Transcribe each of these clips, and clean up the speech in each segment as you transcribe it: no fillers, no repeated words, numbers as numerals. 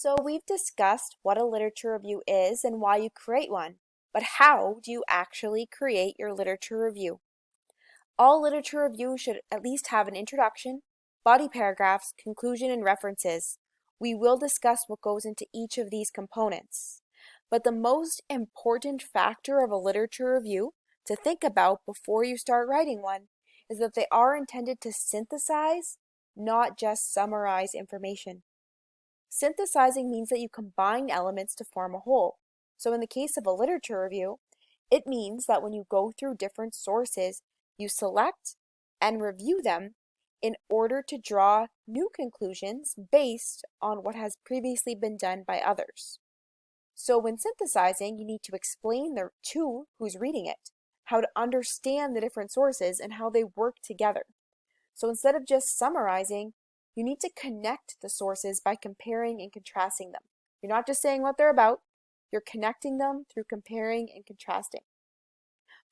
So we've discussed what a literature review is and why you create one, but how do you actually create your literature review? All literature reviews should at least have an introduction, body paragraphs, conclusion, and references. We will discuss what goes into each of these components. But the most important factor of a literature review to think about before you start writing one is that they are intended to synthesize, not just summarize information. Synthesizing means that you combine elements to form a whole. So in the case of a literature review, it means that when you go through different sources, you select and review them in order to draw new conclusions based on what has previously been done by others. So when synthesizing, you need to explain to who's reading it, how to understand the different sources and how they work together. So instead of just summarizing, you need to connect the sources by comparing and contrasting them. You're not just saying what they're about, you're connecting them through comparing and contrasting.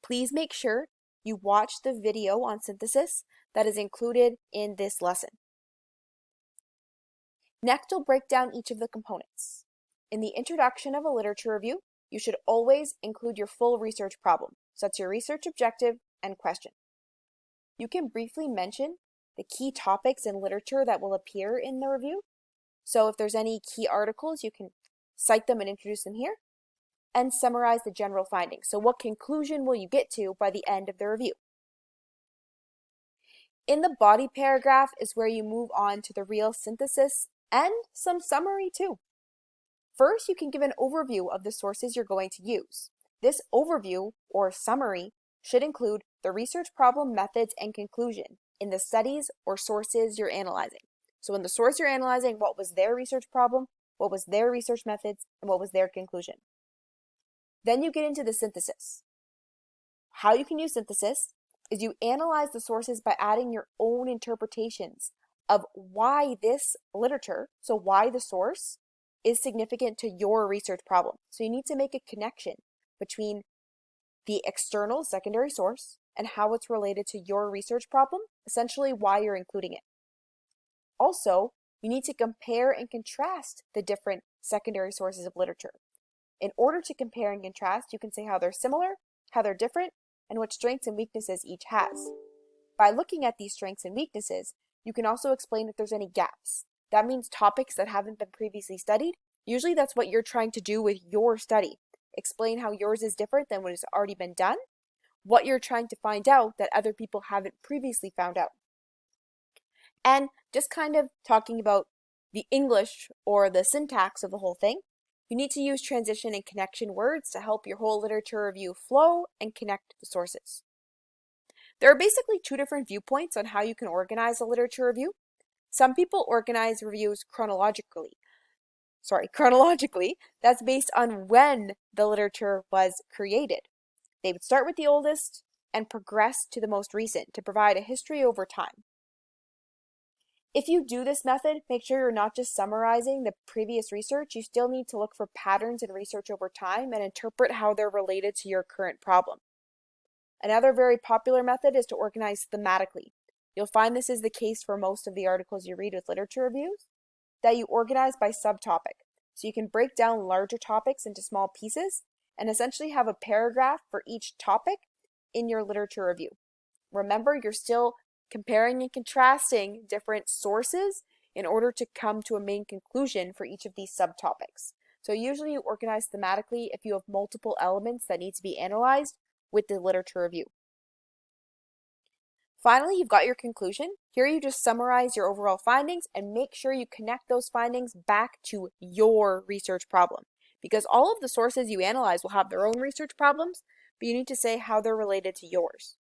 Please make sure you watch the video on synthesis that is included in this lesson. Next, we'll break down each of the components. In the introduction of a literature review, you should always include your full research problem, so that's your research objective and question. You can briefly mention the key topics in literature that will appear in the review. So if there's any key articles, you can cite them and introduce them here, and summarize the general findings. So what conclusion will you get to by the end of the review? In the body paragraph is where you move on to the real synthesis and some summary too. First, you can give an overview of the sources you're going to use. This overview or summary should include the research problem, methods, and conclusion in the studies or sources you're analyzing. So in the source you're analyzing, what was their research problem, what was their research methods, and what was their conclusion. Then you get into the synthesis. How you can use synthesis is you analyze the sources by adding your own interpretations of why this literature, so why the source, is significant to your research problem. So you need to make a connection between the external secondary source and how it's related to your research problem, essentially why you're including it. Also, you need to compare and contrast the different secondary sources of literature. In order to compare and contrast, you can say how they're similar, how they're different, and what strengths and weaknesses each has. By looking at these strengths and weaknesses, you can also explain if there's any gaps. That means topics that haven't been previously studied. Usually that's what you're trying to do with your study. Explain how yours is different than what has already been done, what you're trying to find out that other people haven't previously found out. And just kind of talking about the English or the syntax of the whole thing, you need to use transition and connection words to help your whole literature review flow and connect the sources. There are basically two different viewpoints on how you can organize a literature review. Some people organize reviews chronologically. That's based on when the literature was created. They would start with the oldest and progress to the most recent to provide a history over time. If you do this method, make sure you're not just summarizing the previous research. You still need to look for patterns in research over time and interpret how they're related to your current problem. Another very popular method is to organize thematically. You'll find this is the case for most of the articles you read with literature reviews, that you organize by subtopic. So you can break down larger topics into small pieces and essentially have a paragraph for each topic in your literature review. Remember, you're still comparing and contrasting different sources in order to come to a main conclusion for each of these subtopics. So usually you organize thematically if you have multiple elements that need to be analyzed with the literature review. Finally, you've got your conclusion. Here you just summarize your overall findings and make sure you connect those findings back to your research problem. Because all of the sources you analyze will have their own research problems, but you need to say how they're related to yours.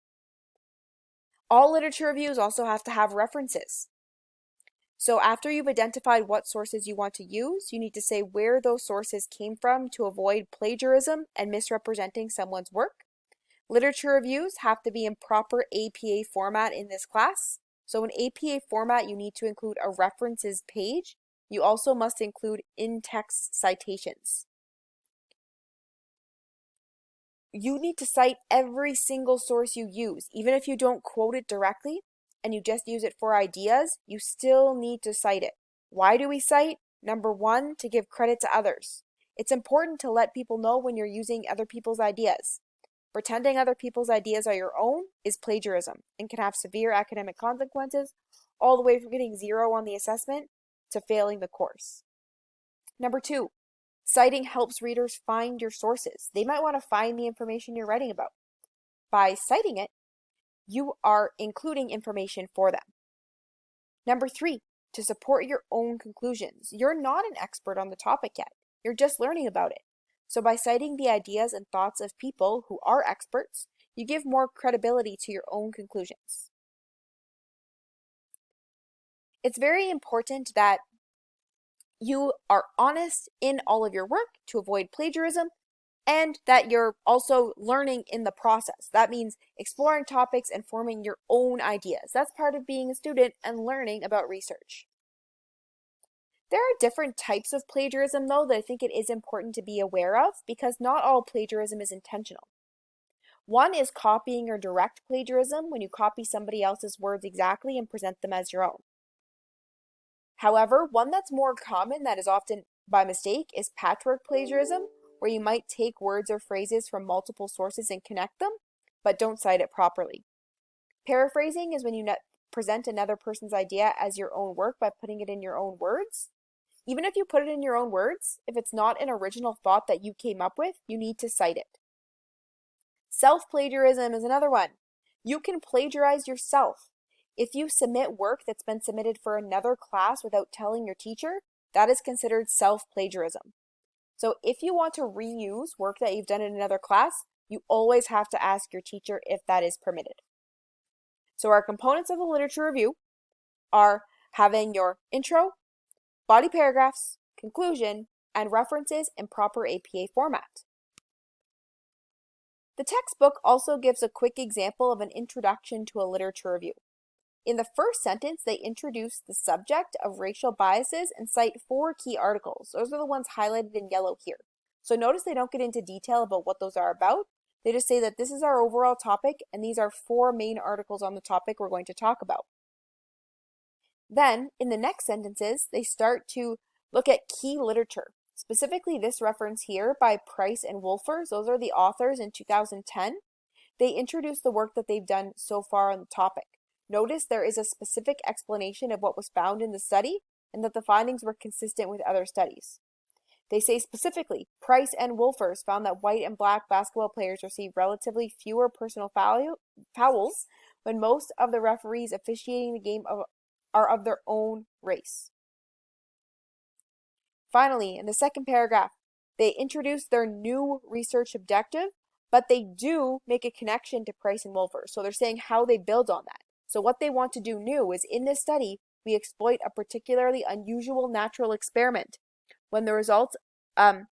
All literature reviews also have to have references. So after you've identified what sources you want to use, you need to say where those sources came from to avoid plagiarism and misrepresenting someone's work. Literature reviews have to be in proper APA format in this class. So in APA format, you need to include a references page. You also must include in-text citations. You need to cite every single source you use. Even if you don't quote it directly and you just use it for ideas, you still need to cite it. Why do we cite? Number 1, to give credit to others. It's important to let people know when you're using other people's ideas. Pretending other people's ideas are your own is plagiarism and can have severe academic consequences, all the way from getting 0 on the assessment to failing the course. Number 2, citing helps readers find your sources. They might want to find the information you're writing about. By citing it, you are including information for them. Number 3, to support your own conclusions. You're not an expert on the topic yet. You're just learning about it. So by citing the ideas and thoughts of people who are experts, you give more credibility to your own conclusions. It's very important that you are honest in all of your work to avoid plagiarism, and that you're also learning in the process. That means exploring topics and forming your own ideas. That's part of being a student and learning about research. There are different types of plagiarism, though, that I think it is important to be aware of, because not all plagiarism is intentional. One is copying or direct plagiarism, when you copy somebody else's words exactly and present them as your own. However, one that's more common, that is often by mistake, is patchwork plagiarism, where you might take words or phrases from multiple sources and connect them, but don't cite it properly. Paraphrasing is when you present another person's idea as your own work by putting it in your own words. Even if you put it in your own words, if it's not an original thought that you came up with, you need to cite it. Self-plagiarism is another one. You can plagiarize yourself. If you submit work that's been submitted for another class without telling your teacher, that is considered self-plagiarism. So if you want to reuse work that you've done in another class, you always have to ask your teacher if that is permitted. So our components of the literature review are having your intro, body paragraphs, conclusion, and references in proper APA format. The textbook also gives a quick example of an introduction to a literature review. In the first sentence, they introduce the subject of racial biases and cite 4 key articles. Those are the ones highlighted in yellow here. So notice they don't get into detail about what those are about. They just say that this is our overall topic, and these are 4 main articles on the topic we're going to talk about. Then, in the next sentences, they start to look at key literature. Specifically, this reference here by Price and Wolfers, those are the authors in 2010. They introduce the work that they've done so far on the topic. Notice there is a specific explanation of what was found in the study and that the findings were consistent with other studies. They say specifically, Price and Wolfers found that white and black basketball players receive relatively fewer personal fouls when most of the referees officiating the game are of their own race. Finally, in the second paragraph, they introduce their new research objective, but they do make a connection to Price and Wolfers. So they're saying how they build on that. So what they want to do new is, in this study, we exploit a particularly unusual natural experiment. When the results of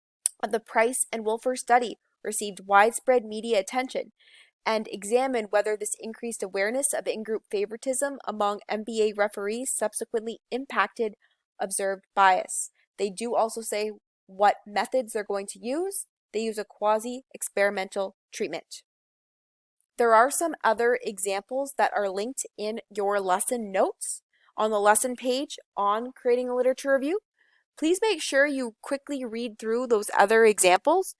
the Price and Wolfers study received widespread media attention, and examine whether this increased awareness of in-group favoritism among NBA referees subsequently impacted observed bias. They do also say what methods they're going to use. They use a quasi-experimental treatment. There are some other examples that are linked in your lesson notes on the lesson page on creating a literature review. Please make sure you quickly read through those other examples,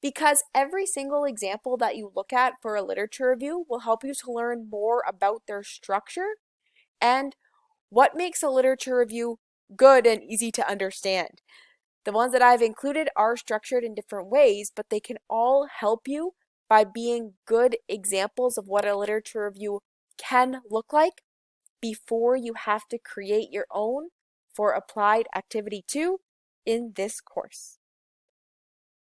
because every single example that you look at for a literature review will help you to learn more about their structure and what makes a literature review good and easy to understand. The ones that I've included are structured in different ways, but they can all help you by being good examples of what a literature review can look like before you have to create your own for applied activity 2 in this course.